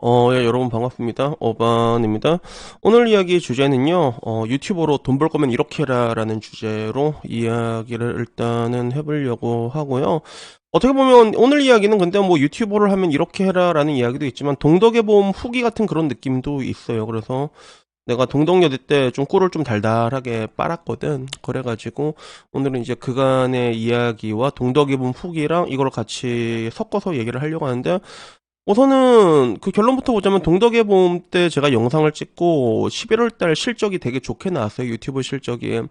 예, 여러분 반갑습니다. 어반입니다. 오늘 이야기 주제는요, 유튜버로 돈 벌 거면 이렇게 해라 라는 주제로 이야기를 일단은 해보려고 하고요. 어떻게 보면 오늘 이야기는 근데 뭐 유튜버를 하면 이렇게 해라 라는 이야기도 있지만 동덕의 보험 후기 같은 그런 느낌도 있어요. 그래서 내가 동덕여대 때 좀 꿀을 좀 달달하게 빨았거든. 그래가지고 오늘은 이제 그간의 이야기와 동덕의 보험 후기랑 이걸 같이 섞어서 얘기를 하려고 하는데 우선은 그 결론부터 보자면 동덕의 보험 때 제가 영상을 찍고 11월 달 실적이 되게 좋게 나왔어요. 유튜브 실적이.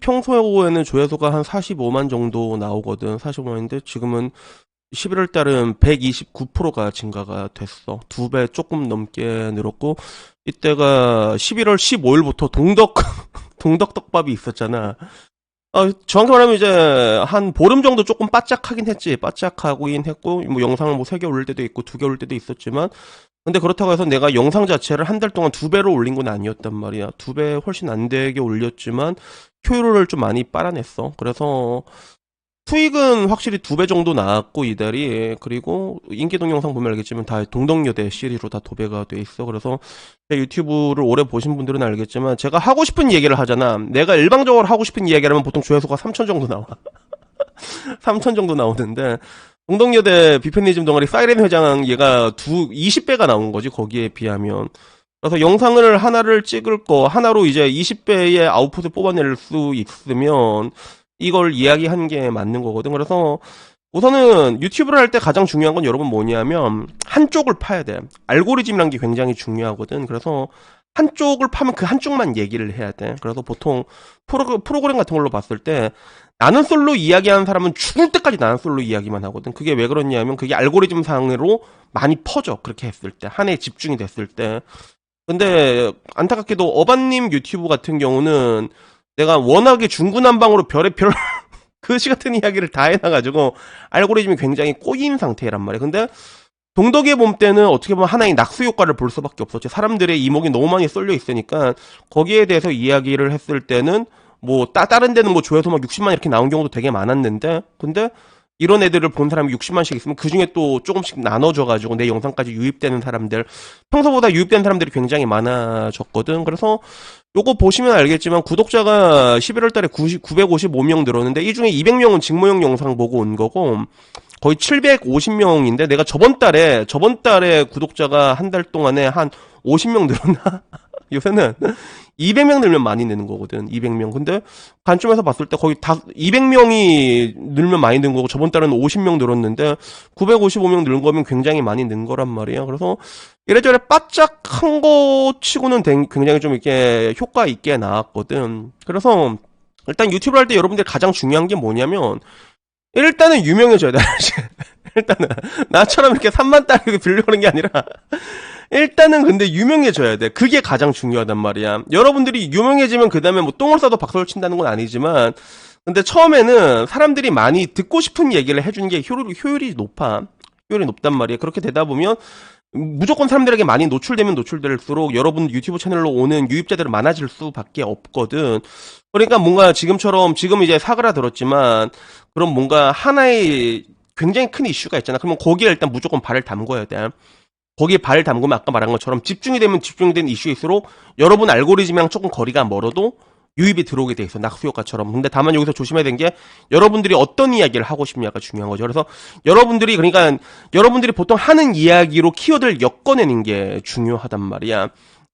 평소에는 조회수가 한 45만 정도 나오거든. 45만인데 지금은 11월 달은 129%가 증가가 됐어. 2배 조금 넘게 늘었고 이때가 11월 15일부터 동덕 떡밥이 있었잖아. 정확히 말하면 이제 한 보름 정도 조금 바짝하긴 했지. 바짝하긴 했고 뭐 영상을 뭐 3개 올릴 때도 있고 2개 올릴 때도 있었지만 근데 그렇다고 해서 내가 영상 자체를 한 달 동안 2배로 올린 건 아니었단 말이야. 2배 훨씬 안 되게 올렸지만 효율을 좀 많이 빨아냈어. 그래서 수익은 확실히 2배 정도 나왔고 이달이. 그리고 인기동 영상 보면 알겠지만 다 동덕여대 시리즈로 다 도배가 돼 있어. 그래서 제 유튜브를 오래 보신 분들은 알겠지만 제가 하고 싶은 얘기를 하잖아. 내가 일방적으로 하고 싶은 이야기라면 보통 조회수가 3천 정도 나와. 3천 정도 나오는데 동덕여대 비페니즘 동아리 사이렌 회장 얘가 20배가 나온 거지 거기에 비하면. 그래서 영상을 하나를 찍을 거 하나로 이제 20배의 아웃풋을 뽑아낼 수 있으면 이걸 이야기한 게 맞는 거거든. 그래서 우선은 유튜브를 할 때 가장 중요한 건 여러분 뭐냐면 한쪽을 파야 돼. 알고리즘이란 게 굉장히 중요하거든. 그래서 한쪽을 파면 그 한쪽만 얘기를 해야 돼. 그래서 보통 프로그램 같은 걸로 봤을 때 나는 솔로 이야기하는 사람은 죽을 때까지 나는 솔로 이야기만 하거든. 그게 왜 그러냐면 그게 알고리즘 상으로 많이 퍼져. 그렇게 했을 때. 한 해에 집중이 됐을 때. 근데 안타깝게도 어반님 유튜브 같은 경우는 내가 워낙에 중구난방으로 별의별 그시 같은 이야기를 다 해놔가지고 알고리즘이 굉장히 꼬인 상태란 말이야. 근데 동덕의 봄 때는 어떻게 보면 하나의 낙수 효과를 볼 수밖에 없었지. 사람들의 이목이 너무 많이 쏠려 있으니까 거기에 대해서 이야기를 했을 때는 뭐 다른 데는 뭐 조회수 막 60만 이렇게 나온 경우도 되게 많았는데 근데 이런 애들을 본 사람이 60만씩 있으면 그 중에 또 조금씩 나눠져가지고 내 영상까지 유입되는 사람들 평소보다 유입되는 사람들이 굉장히 많아졌거든. 그래서 요거 보시면 알겠지만 구독자가 11월 달에 955명 늘었는데 이 중에 200명은 직모형 영상 보고 온 거고 거의 750명인데 내가 저번 달에 구독자가 한 달 동안에 한 50명 늘었나? 요새는 200명 늘면 많이 느는 거거든. 200명. 근데 관점에서 봤을 때 거의 다 200명이 늘면 많이 는 거고 저번 달에는 50명 늘었는데 955명 는 거면 굉장히 많이 는 거란 말이야. 그래서 이래저래 바짝한 거 치고는 굉장히 좀 이렇게 효과 있게 나왔거든. 그래서 일단 유튜브 할 때 여러분들 가장 중요한 게 뭐냐면 일단은 유명해져야 돼. 일단은 나처럼 이렇게 3만 달러 빌려고 하는 게 아니라 일단은 근데 유명해져야 돼. 그게 가장 중요하단 말이야. 여러분들이 유명해지면 그 다음에 뭐 똥을 싸도 박수를 친다는 건 아니지만 근데 처음에는 사람들이 많이 듣고 싶은 얘기를 해주는 게 효율이 높아. 효율이 높단 말이야. 그렇게 되다 보면 무조건 사람들에게 많이 노출되면 노출될수록 여러분 유튜브 채널로 오는 유입자들은 많아질 수밖에 없거든. 그러니까 뭔가 지금 이제 사그라들었지만 그럼 뭔가 하나의 굉장히 큰 이슈가 있잖아. 그러면 거기에 일단 무조건 발을 담궈야 돼. 거기에 발을 담그면 아까 말한 것처럼 집중이 되면 집중이 된 이슈일수록 여러분 알고리즘이랑 조금 거리가 멀어도 유입이 들어오게 돼 있어. 낙수 효과처럼. 근데 다만 여기서 조심해야 되는 게 여러분들이 어떤 이야기를 하고 싶냐가 중요한 거죠. 그래서 여러분들이 보통 하는 이야기로 키워드를 엮어내는 게 중요하단 말이야.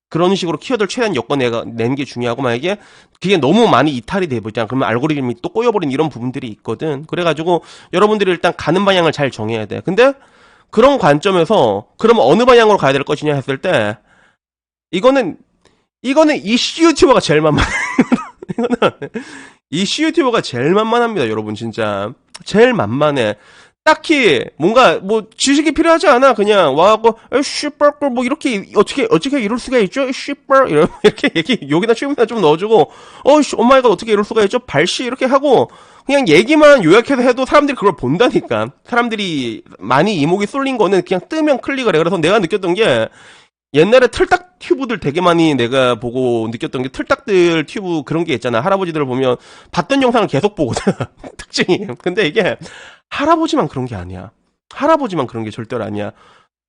그런 식으로 키워드를 최대한 엮어내는 게 중요하고 만약에 그게 너무 많이 이탈이 돼버리잖아. 그러면 알고리즘이 또 꼬여버린 이런 부분들이 있거든. 그래가지고 여러분들이 일단 가는 방향을 잘 정해야 돼. 근데 그런 관점에서 그러면 어느 방향으로 가야 될 것이냐 했을 때 이거는 이슈 유튜버가 제일 만만해. 이거는 이슈 유튜버가 제일 만만합니다, 여러분 진짜 제일 만만해. 딱히 뭔가 뭐 지식이 필요하지 않아. 그냥 와갖고 씨뻘 뭐 이렇게 어떻게 이럴 수가 있죠? 씨뻘 이렇게 얘기 여기다 취업이나 좀 넣어주고 오마이갓 어떻게 이럴 수가 있죠? 발씨 이렇게 하고 그냥 얘기만 요약해서 해도 사람들이 그걸 본다니까. 사람들이 많이 이목이 쏠린 거는 그냥 뜨면 클릭을 해. 그래서 내가 느꼈던 게 옛날에 틀딱 튜브들 되게 많이 내가 보고 느꼈던 게 틀딱들 튜브 그런 게 있잖아. 할아버지들 보면 봤던 영상을 계속 보거든. 특징이. 근데 이게 할아버지만 그런 게 아니야. 할아버지만 그런 게 절대로 아니야.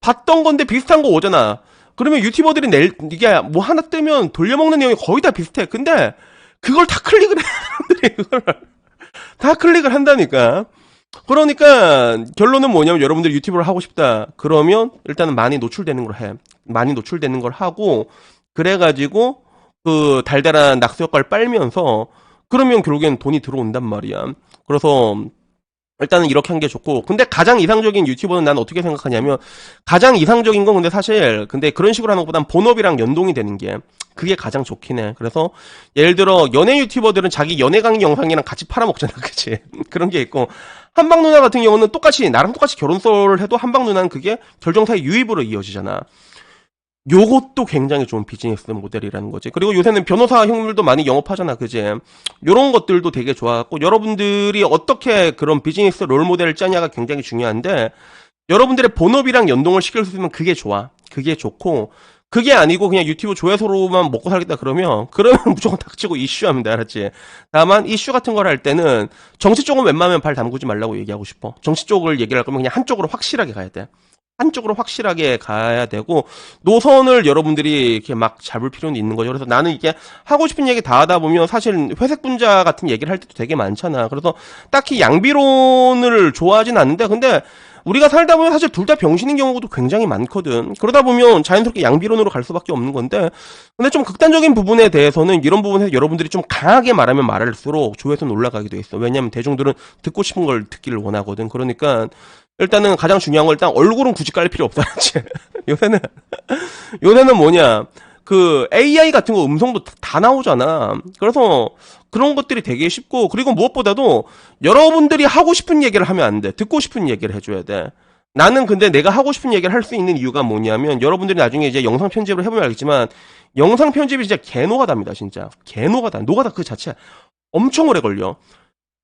봤던 건데 비슷한 거 오잖아. 그러면 유튜버들이 이게 뭐 하나 뜨면 돌려먹는 내용이 거의 다 비슷해. 근데 그걸 다 클릭을 해. 사람들이 그걸 다 클릭을 한다니까. 그러니까 결론은 뭐냐면 여러분들 유튜브를 하고 싶다. 그러면 일단은 많이 노출되는 걸 해. 많이 노출되는 걸 하고 그래가지고 그 달달한 낙수 효과를 빨면서 그러면 결국엔 돈이 들어온단 말이야. 그래서 일단은 이렇게 한 게 좋고 근데 가장 이상적인 유튜버는 난 어떻게 생각하냐면 가장 이상적인 건 근데 사실 근데 그런 식으로 하는 것보단 본업이랑 연동이 되는 게 그게 가장 좋긴 해. 그래서 예를 들어 연애 유튜버들은 자기 연애 강의 영상이랑 같이 팔아먹잖아. 그치? 그런 게 있고 한방 누나 같은 경우는 똑같이 나랑 똑같이 결혼설을 해도 한방 누나는 그게 결정사의 유입으로 이어지잖아. 요것도 굉장히 좋은 비즈니스 모델이라는 거지. 그리고 요새는 변호사 형들도 많이 영업하잖아, 그지? 요런 것들도 되게 좋았고, 여러분들이 어떻게 그런 비즈니스 롤 모델을 짜냐가 굉장히 중요한데, 여러분들의 본업이랑 연동을 시킬 수 있으면 그게 좋아. 그게 좋고, 그게 아니고 그냥 유튜브 조회수로만 먹고 살겠다 그러면 무조건 닥치고 이슈하면 돼, 알았지? 다만 이슈 같은 걸 할 때는 정치 쪽은 웬만하면 발 담그지 말라고 얘기하고 싶어. 정치 쪽을 얘기를 할 거면 그냥 한쪽으로 확실하게 가야 돼. 한쪽으로 확실하게 가야 되고 노선을 여러분들이 이렇게 막 잡을 필요는 있는 거죠. 그래서 나는 이게 하고 싶은 얘기 다 하다 보면 사실 회색 분자 같은 얘기를 할 때도 되게 많잖아. 그래서 딱히 양비론을 좋아하진 않는데 근데 우리가 살다 보면 사실 둘 다 병신인 경우도 굉장히 많거든. 그러다 보면 자연스럽게 양비론으로 갈 수밖에 없는 건데 근데 좀 극단적인 부분에 대해서는 이런 부분에서 여러분들이 좀 강하게 말하면 말할수록 조회수는 올라가게 돼 있어. 왜냐면 대중들은 듣고 싶은 걸 듣기를 원하거든. 그러니까 일단은 가장 중요한 건 일단 얼굴은 굳이 깔 필요 없다. 요새는 요새는 뭐냐 그 AI 같은 거 음성도 다 나오잖아. 그래서 그런 것들이 되게 쉽고 그리고 무엇보다도 여러분들이 하고 싶은 얘기를 하면 안 돼. 듣고 싶은 얘기를 해줘야 돼. 나는 근데 내가 하고 싶은 얘기를 할 수 있는 이유가 뭐냐면 여러분들이 나중에 이제 영상 편집을 해보면 알겠지만 영상 편집이 진짜 개노가다입니다. 진짜 개노가다. 노가다 그 자체 엄청 오래 걸려.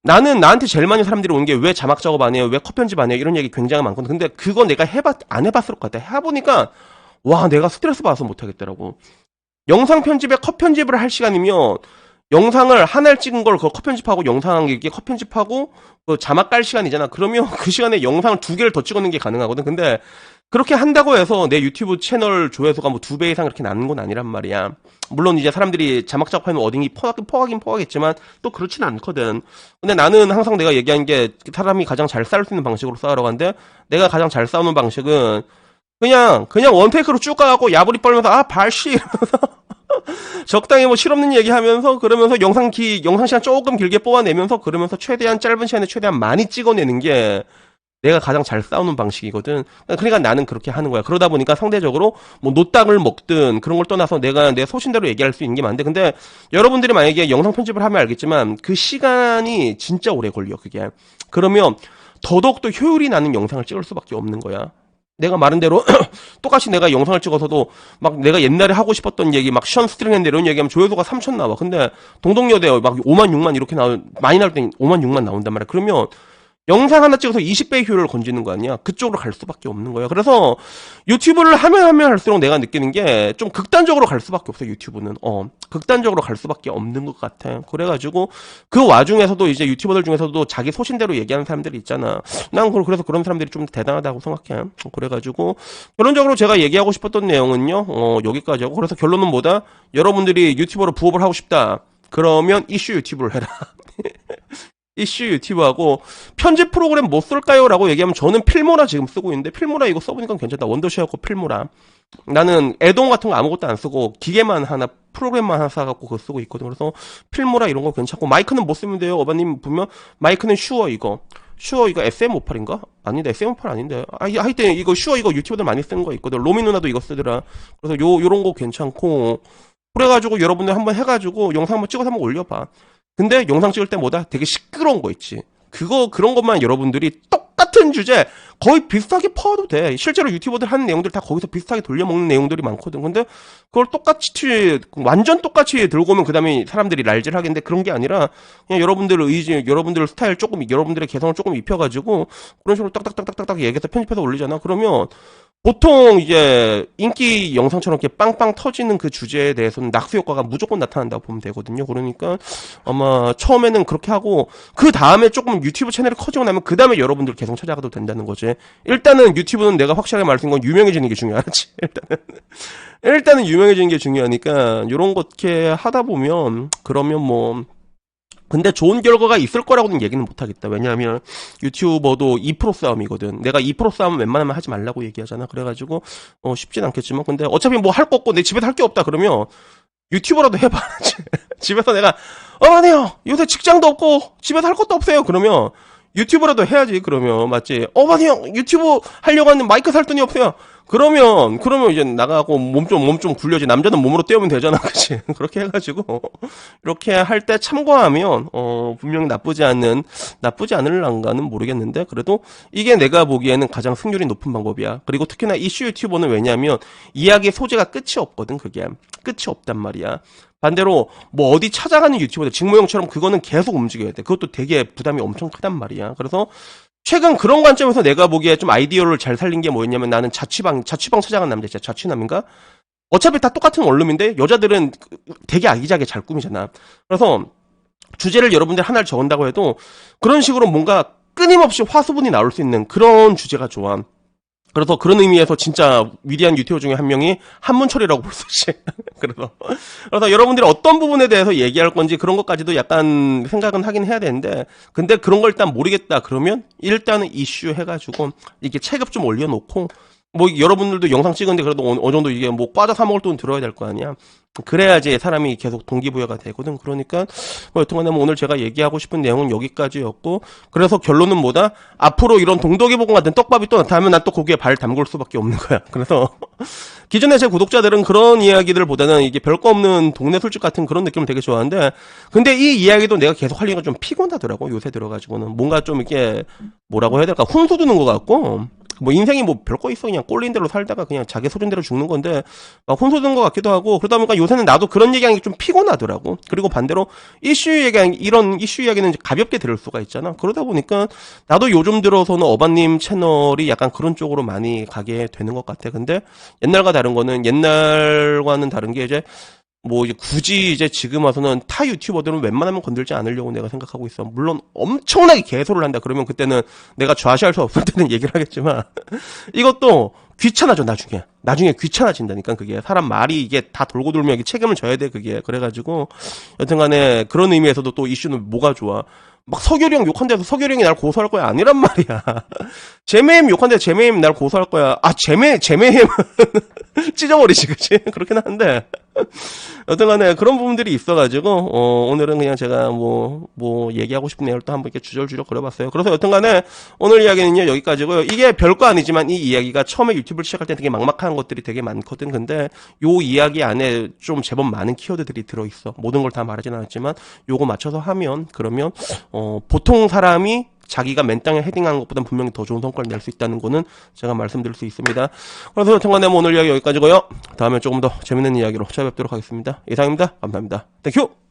나는 나한테 제일 많이 사람들이 오는 게 왜 자막 작업 안 해요? 왜 컷 편집 안 해요? 이런 얘기 굉장히 많거든. 근데 그거 내가 안 해봤을 것 같아. 해보니까, 와, 내가 스트레스 받아서 못하겠더라고. 영상 편집에 컷 편집을 할 시간이면, 영상을 하나를 찍은 걸 그 컷 편집하고, 영상 이게 컷 편집하고, 그 자막 깔 시간이잖아. 그러면 그 시간에 영상을 2개를 더 찍어내는 게 가능하거든. 근데, 그렇게 한다고 해서 내 유튜브 채널 조회수가 뭐 2배 이상 그렇게 나는 건 아니란 말이야. 물론 이제 사람들이 자막 작업하면 어딘지 퍼가긴 퍼가겠지만 또 그렇진 않거든. 근데 나는 항상 내가 얘기한 게 사람이 가장 잘 싸울 수 있는 방식으로 싸우라고 하는데 내가 가장 잘 싸우는 방식은 그냥 원테이크로 쭉 가갖고 야부리 뻘면서 아 발씨 이러면서 적당히 뭐 실없는 얘기하면서 그러면서 영상 시간 조금 길게 뽑아내면서 그러면서 최대한 짧은 시간에 최대한 많이 찍어내는 게 내가 가장 잘 싸우는 방식이거든. 그러니까 나는 그렇게 하는 거야. 그러다 보니까 상대적으로 뭐 노땅을 먹든 그런 걸 떠나서 내가 내 소신대로 얘기할 수 있는 게 많은데 근데 여러분들이 만약에 영상 편집을 하면 알겠지만 그 시간이 진짜 오래 걸려 그게. 그러면 더더욱더 효율이 나는 영상을 찍을 수밖에 없는 거야. 내가 말한 대로 똑같이 내가 영상을 찍어서도 막 내가 옛날에 하고 싶었던 얘기 막 션 스트링핸드 이런 얘기하면 조회수가 3천 나와. 근데 동덕여대 막 5만 6만 이렇게 많이 나올 땐 5만 6만 나온단 말이야. 그러면 영상 하나 찍어서 20배의 효율을 건지는 거 아니야? 그쪽으로 갈 수밖에 없는 거야. 그래서 유튜브를 하면 할수록 내가 느끼는 게 좀 극단적으로 갈 수밖에 없어, 유튜브는. 극단적으로 갈 수밖에 없는 것 같아. 그래가지고 그 와중에서도 이제 유튜버들 중에서도 자기 소신대로 얘기하는 사람들이 있잖아. 난 그래서 그런 사람들이 좀 대단하다고 생각해. 그래가지고 결론적으로 제가 얘기하고 싶었던 내용은요, 여기까지 하고 그래서 결론은 뭐다? 여러분들이 유튜버로 부업을 하고 싶다. 그러면 이슈 유튜브를 해라. 이슈 유튜브하고 편집 프로그램 뭐 쓸까요? 라고 얘기하면 저는 필모라 지금 쓰고 있는데 필모라 이거 써보니까 괜찮다. 원더쉐어고 필모라. 나는 애동 같은 거 아무것도 안 쓰고 기계만 하나 프로그램만 하나 사갖고 그거 쓰고 있거든. 그래서 필모라 이런 거 괜찮고 마이크는 못 쓰면 돼요. 어바님 보면 마이크는 슈어 이거 SM58인가? 아닌데 SM58 아닌데 하여튼 이거 슈어 이거 유튜버들 많이 쓰는 거 있거든. 로미 누나도 이거 쓰더라. 그래서 요런 거 괜찮고 그래가지고 여러분들 한번 해가지고 영상 한번 찍어서 한번 올려봐. 근데 영상 찍을 때 뭐다? 되게 시끄러운 거 있지. 그런 것만 여러분들이 똑같은 주제 거의 비슷하게 퍼도 돼. 실제로 유튜버들 하는 내용들 다 거기서 비슷하게 돌려먹는 내용들이 많거든. 근데 그걸 완전 똑같이 들고 오면 그 다음에 사람들이 랄질 하겠는데 그런 게 아니라 그냥 여러분들 의지, 여러분들 스타일 조금, 여러분들의 개성을 조금 입혀가지고 그런 식으로 딱딱딱딱딱 얘기해서 편집해서 올리잖아. 그러면 보통 이제 인기 영상처럼 이렇게 빵빵 터지는 그 주제에 대해서는 낙수 효과가 무조건 나타난다고 보면 되거든요. 그러니까 아마 처음에는 그렇게 하고 그 다음에 조금 유튜브 채널이 커지고 나면 그 다음에 여러분들 계속 찾아가도 된다는 거지. 일단은 유튜브는 내가 확실하게 말씀드린 건 유명해지는 게 중요하지. 일단은 유명해지는 게 중요하니까 요런 거 이렇게 하다 보면 그러면 뭐 근데 좋은 결과가 있을 거라고는 얘기는 못하겠다. 왜냐하면 유튜버도 2% 싸움이거든. 내가 2% 싸움 웬만하면 하지 말라고 얘기하잖아. 그래가지고 쉽진 않겠지만 근데 어차피 뭐 할 거 없고 내 집에서 할 게 없다 그러면 유튜버라도 해봐야지. 집에서 내가 어머니요 요새 직장도 없고 집에서 할 것도 없어요. 그러면 유튜브라도 해야지. 그러면 맞지? 어머니요 유튜브 하려고 하는데 마이크 살 돈이 없어요. 그러면 이제 나가고 몸 좀 굴려지. 남자는 몸으로 때우면 되잖아. 그치? 그렇게 해가지고 이렇게 할 때 참고하면 분명히 나쁘지 않을란가는 모르겠는데 그래도 이게 내가 보기에는 가장 승률이 높은 방법이야. 그리고 특히나 이슈 유튜버는 왜냐하면 이야기 소재가 끝이 없거든. 그게 끝이 없단 말이야. 반대로 뭐 어디 찾아가는 유튜버들 직무형처럼 그거는 계속 움직여야 돼. 그것도 되게 부담이 엄청 크단 말이야. 그래서 최근 그런 관점에서 내가 보기에 좀 아이디어를 잘 살린 게 뭐였냐면 나는 자취방 찾아간 남자 진짜 자취남인가? 어차피 다 똑같은 원룸인데 여자들은 되게 아기자기하게 잘 꾸미잖아. 그래서 주제를 여러분들 하나를 적은다고 해도 그런 식으로 뭔가 끊임없이 화수분이 나올 수 있는 그런 주제가 좋아. 그래서 그런 의미에서 진짜 위대한 유튜버 중에 한 명이 한문철이라고 볼 수 있지. 그래서 여러분들이 어떤 부분에 대해서 얘기할 건지 그런 것까지도 약간 생각은 하긴 해야 되는데 근데 그런 걸 일단 모르겠다 그러면 일단은 이슈 해가지고 이게 체급 좀 올려놓고 뭐 여러분들도 영상 찍은데 그래도 어느 정도 이게 뭐 과자 사 먹을 돈 들어야 될 거 아니야. 그래야지 사람이 계속 동기부여가 되거든. 그러니까 뭐 여튼간에 뭐 오늘 제가 얘기하고 싶은 내용은 여기까지였고 그래서 결론은 뭐다? 앞으로 이런 동덕이보감 같은 떡밥이 또 나타나면 난 또 거기에 발 담글 수밖에 없는 거야. 그래서 기존의 제 구독자들은 그런 이야기들보다는 이게 별거 없는 동네 술집 같은 그런 느낌을 되게 좋아하는데 근데 이 이야기도 내가 계속 하려니까 좀 피곤하더라고. 요새 들어가지고는 뭔가 좀 이렇게 뭐라고 해야 될까? 훈수 두는 것 같고 뭐 인생이 뭐 별거 있어. 그냥 꼴린 대로 살다가 그냥 자기 소린대로 죽는 건데 막 혼소된 것 같기도 하고 그러다 보니까 요새는 나도 그런 얘기하는 게 좀 피곤하더라고. 그리고 반대로 이런 이슈 이야기는 가볍게 들을 수가 있잖아. 그러다 보니까 나도 요즘 들어서는 어반님 채널이 약간 그런 쪽으로 많이 가게 되는 것 같아. 근데 옛날과는 다른 게 이제 뭐 이제 굳이 이제 지금 와서는 타 유튜버들은 웬만하면 건들지 않으려고 내가 생각하고 있어. 물론 엄청나게 개소를 한다. 그러면 그때는 내가 좌시할 수 없을 때는 얘기를 하겠지만 이것도 귀찮아져 나중에 귀찮아진다니까. 그게 사람 말이 이게 다 돌고 돌면 이게 책임을 져야 돼. 그게 그래가지고 여튼간에 그런 의미에서도 또 이슈는 뭐가 좋아. 막 서결이 형 욕한 데서 서결이 형이 날 고소할 거야 아니란 말이야. 제매임 욕한 데서 제매임 날 고소할 거야. 아 제매임 찢어버리지 그치? 그렇긴 한데 여튼간에 그런 부분들이 있어가지고 오늘은 그냥 제가 뭐 얘기하고 싶은 내용을 또 한번 이렇게 주절주절 그려봤어요. 그래서 여튼간에 오늘 이야기는요 여기까지고요. 이게 별거 아니지만 이 이야기가 처음에 유튜브를 시작할 때 되게 막막한 것들이 되게 많거든. 근데 요 이야기 안에 좀 제법 많은 키워드들이 들어있어. 모든 걸 다 말하진 않았지만 요거 맞춰서 하면 그러면 보통 사람이 자기가 맨땅에 헤딩한 것보다 분명히 더 좋은 성과를 낼 수 있다는 거는 제가 말씀드릴 수 있습니다. 그래서 여튼간에 오늘 이야기 여기까지고요. 다음에 조금 더 재밌는 이야기로 찾아뵙도록 하겠습니다. 이상입니다. 감사합니다. 땡큐!